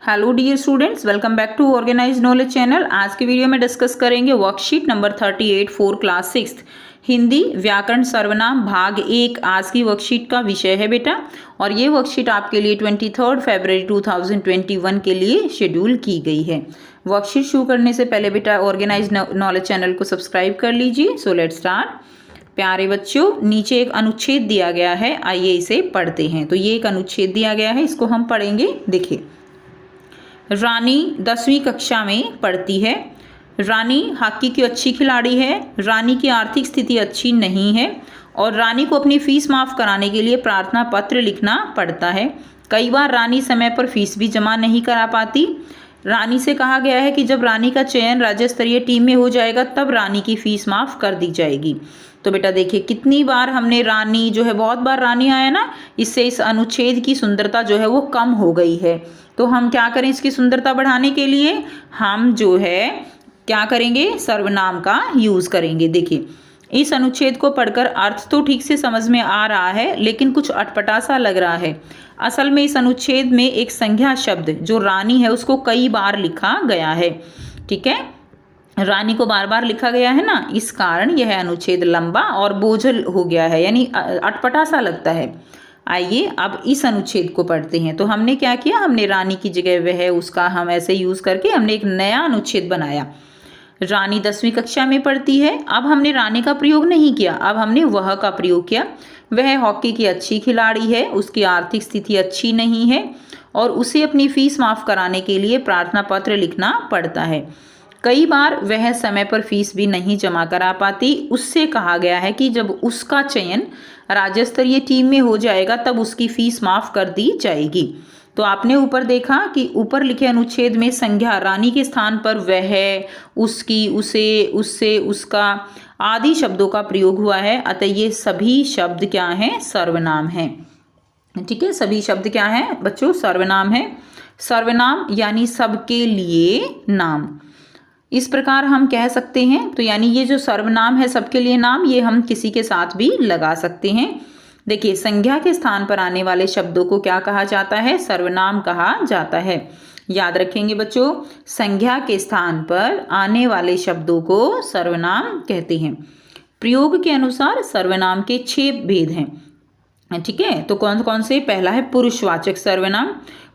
Hello dear students, welcome back to organise knowledge channel. आज के video में discuss करेंगे worksheet number 38 for class 6 Hindi व्याकरण सर्वनाम भाग 1। आज की वर्कशीट का विषय है बेटा, और ये वर्कशीट आपके लिए 23 फरवरी 2021 के लिए शेड्यूल की गई है। वर्कशीट शुरू करने से पहले बेटा ऑर्गेनाइज नॉलेज चैनल को सब्सक्राइब कर लीजिए। So let's start. प्यारे बच्चों, नीचे एक अनुच्छेद दिया गया है, आइए इसे पढ़ते हैं। तो ये एक अनुच्छेद दिया गया है, इसको हम पढ़ेंगे। देखिए, रानी 10वीं कक्षा में पढ़ती है। रानी हॉकी की अच्छी खिलाड़ी है। रानी की आर्थिक स्थिति अच्छी नहीं है और रानी को अपनी फीस माफ़ कराने के लिए प्रार्थना पत्र लिखना पड़ता है। कई बार रानी समय पर फीस भी जमा नहीं करा पाती। रानी से कहा गया है कि जब रानी का चयन राज्य स्तरीय टीम में हो जाएगा तब रानी की फीस माफ़ कर दी जाएगी। तो बेटा देखिए, कितनी बार हमने रानी जो है, बहुत बार रानी आया ना, इससे इस अनुच्छेद की सुंदरता जो है वो कम हो गई है। तो हम क्या करें, इसकी सुंदरता बढ़ाने के लिए हम जो है क्या करेंगे, सर्वनाम का यूज़ करेंगे। देखिए, इस अनुच्छेद को पढ़कर अर्थ तो ठीक से समझ में आ रहा है, लेकिन कुछ अटपटा सा लग रहा है। असल में इस अनुच्छेद में एक संज्ञा शब्द जो रानी है उसको कई बार लिखा गया है। ठीक है, रानी को बार बार लिखा गया है ना, इस कारण यह अनुच्छेद लंबा और बोझल हो गया है, यानी अटपटा सा लगता है। आइए अब इस अनुच्छेद को पढ़ते हैं। तो हमने क्या किया, हमने रानी की जगह वह उसका हम ऐसे यूज़ करके हमने एक नया अनुच्छेद बनाया। रानी 10वीं कक्षा में पढ़ती है। अब हमने रानी का प्रयोग नहीं किया, अब हमने वह का प्रयोग किया। वह हॉकी की अच्छी खिलाड़ी है, उसकी आर्थिक स्थिति अच्छी नहीं है और उसे अपनी फीस माफ़ कराने के लिए प्रार्थना पत्र लिखना पड़ता है। कई बार वह समय पर फीस भी नहीं जमा करा पाती। उससे कहा गया है कि जब उसका चयन राज्य स्तरीय टीम में हो जाएगा तब उसकी फीस माफ़ कर दी जाएगी। तो आपने ऊपर देखा कि ऊपर लिखे अनुच्छेद में संज्ञा रानी के स्थान पर वह, उसकी, उसे, उससे, उसका आदि शब्दों का प्रयोग हुआ है। अतः ये सभी शब्द क्या हैं, सर्वनाम हैं। ठीक है, सभी शब्द क्या हैं बच्चों, सर्वनाम है। सर्वनाम यानी सबके लिए नाम, इस प्रकार हम कह सकते हैं। तो यानी ये जो सर्वनाम है सबके लिए नाम, ये हम किसी के साथ भी लगा सकते हैं। देखिए, संज्ञा के स्थान पर आने वाले शब्दों को क्या कहा जाता है, सर्वनाम कहा जाता है। याद रखेंगे बच्चों, संज्ञा के स्थान पर आने वाले शब्दों को सर्वनाम कहते हैं। प्रयोग के अनुसार सर्वनाम के 6 भेद हैं। ठीक है, तो कौन कौन से, पहला है पुरुषवाचक सर्वनाम।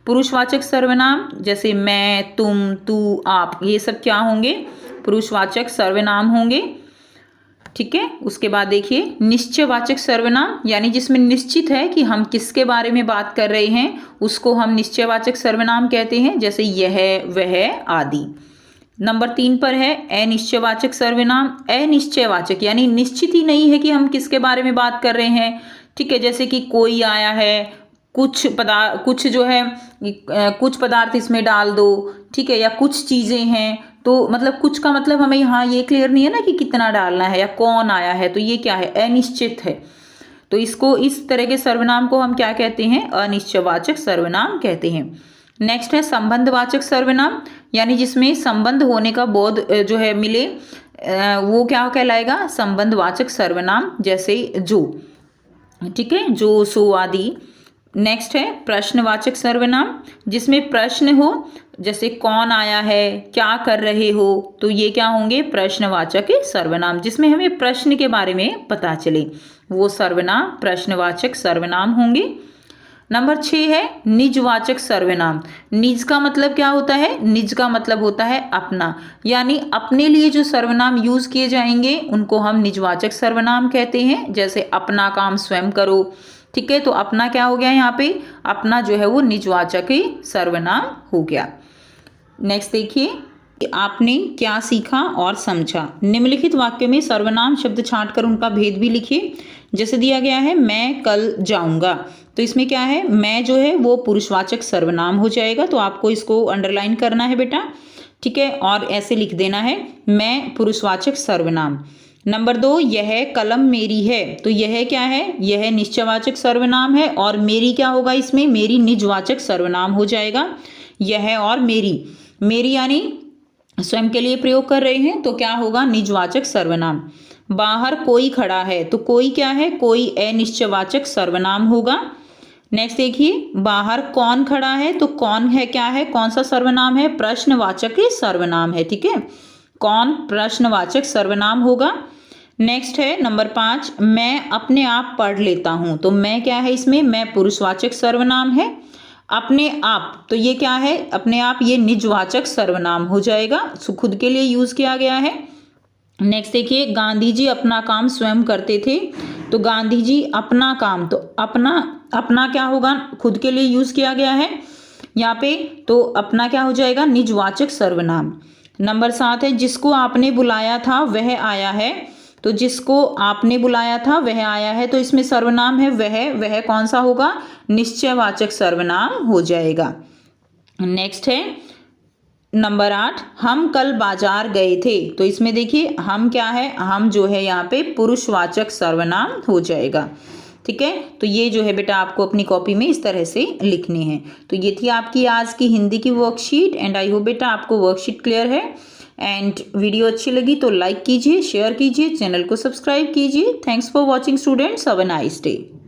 पुरुषवाचक सर्वनाम जैसे मैं, तुम, तू, आप, ये सब क्या होंगे, पुरुषवाचक सर्वनाम होंगे। ठीक है, उसके बाद देखिए निश्चयवाचक सर्वनाम, यानी जिसमें निश्चित है कि हम किसके बारे में बात कर रहे हैं उसको हम निश्चयवाचक सर्वनाम कहते हैं, जैसे यह, वह आदि। नंबर 3 पर है अनिश्चयवाचक सर्वनाम। अनिश्चयवाचक यानी निश्चित ही नहीं है कि हम किसके बारे में बात कर रहे हैं। ठीक है, जैसे कि कोई आया है, कुछ पदार्थ इसमें डाल दो। ठीक है, या कुछ चीज़ें हैं, तो मतलब कुछ का मतलब हमें यहाँ ये क्लियर नहीं है ना कि कितना डालना है या कौन आया है, तो ये क्या है, अनिश्चित है। तो इसको, इस तरह के सर्वनाम को हम क्या कहते हैं, अनिश्चयवाचक सर्वनाम कहते हैं। नेक्स्ट है संबंधवाचक सर्वनाम, यानी जिसमें संबंध होने का बोध जो है मिले, वो क्या कहलाएगा, संबंधवाचक सर्वनाम, जैसे जो। ठीक है, जो, सो आदि। नेक्स्ट है प्रश्नवाचक सर्वनाम, जिसमें प्रश्न हो, जैसे कौन आया है, क्या कर रहे हो, तो ये क्या होंगे, प्रश्नवाचक सर्वनाम, जिसमें हमें प्रश्न के बारे में पता चले, वो सर्वनाम प्रश्नवाचक सर्वनाम होंगे। नंबर 6 है निजवाचक सर्वनाम। निज का मतलब क्या होता है, निज का मतलब होता है अपना, यानी अपने लिए जो सर्वनाम यूज किए जाएंगे उनको हम निजवाचक सर्वनाम कहते हैं। जैसे अपना काम स्वयं करो। ठीक है, तो अपना क्या हो गया यहाँ पे, अपना जो है वो निजवाचक ही सर्वनाम हो गया। नेक्स्ट देखिए कि आपने क्या सीखा और समझा। निम्नलिखित वाक्य में सर्वनाम शब्द छांटकर उनका भेद भी लिखिए। जैसे दिया गया है मैं कल जाऊंगा, तो इसमें क्या है, मैं जो है वो पुरुषवाचक सर्वनाम हो जाएगा, तो आपको इसको अंडरलाइन करना है बेटा। ठीक है, और ऐसे लिख देना है, मैं पुरुषवाचक सर्वनाम। नंबर 2, यह कलम मेरी है, तो यह क्या है, यह निश्चयवाचक सर्वनाम है और मेरी क्या होगा, इसमें मेरी निजवाचक सर्वनाम हो जाएगा। यह और मेरी, मेरी यानी स्वयं के लिए प्रयोग कर रहे हैं, तो क्या होगा, निजवाचक सर्वनाम। बाहर कोई खड़ा है, तो कोई क्या है, कोई अनिश्चयवाचक सर्वनाम होगा। नेक्स्ट देखिए, बाहर कौन खड़ा है, तो कौन है क्या है, कौन सा सर्वनाम है, प्रश्नवाचक सर्वनाम है, ठीक है। कौन प्रश्नवाचक सर्वनाम होगा। नेक्स्ट है नंबर 5, मैं अपने आप पढ़ लेता हूं, तो मैं क्या है इसमें, मैं पुरुषवाचक सर्वनाम है। अपने आप, तो ये क्या है, अपने आप ये निजवाचक सर्वनाम हो जाएगा, खुद के लिए यूज किया गया है। नेक्स्ट देखिए, गांधी जी अपना काम स्वयं करते थे, तो गांधी जी अपना काम, तो अपना क्या होगा, खुद के लिए यूज किया गया है यहाँ पे, तो अपना क्या हो जाएगा, निजवाचक सर्वनाम। नंबर 7 है, जिसको आपने बुलाया था वह आया है, तो जिसको आपने बुलाया था वह आया है, तो इसमें सर्वनाम है वह कौन सा होगा, निश्चयवाचक सर्वनाम हो जाएगा। नेक्स्ट है नंबर 8, हम कल बाजार गए थे, तो इसमें देखिए हम क्या है, हम जो है यहाँ पे पुरुषवाचक सर्वनाम हो जाएगा, ठीक है। तो ये जो है बेटा आपको अपनी कॉपी में इस तरह से लिखने हैं। तो ये थी आपकी आज की हिंदी की वर्कशीट एंड आई होप बेटा आपको वर्कशीट क्लियर है। एंड वीडियो अच्छी लगी तो लाइक कीजिए, शेयर कीजिए, चैनल को सब्सक्राइब कीजिए। Thanks for watching students, have a nice day.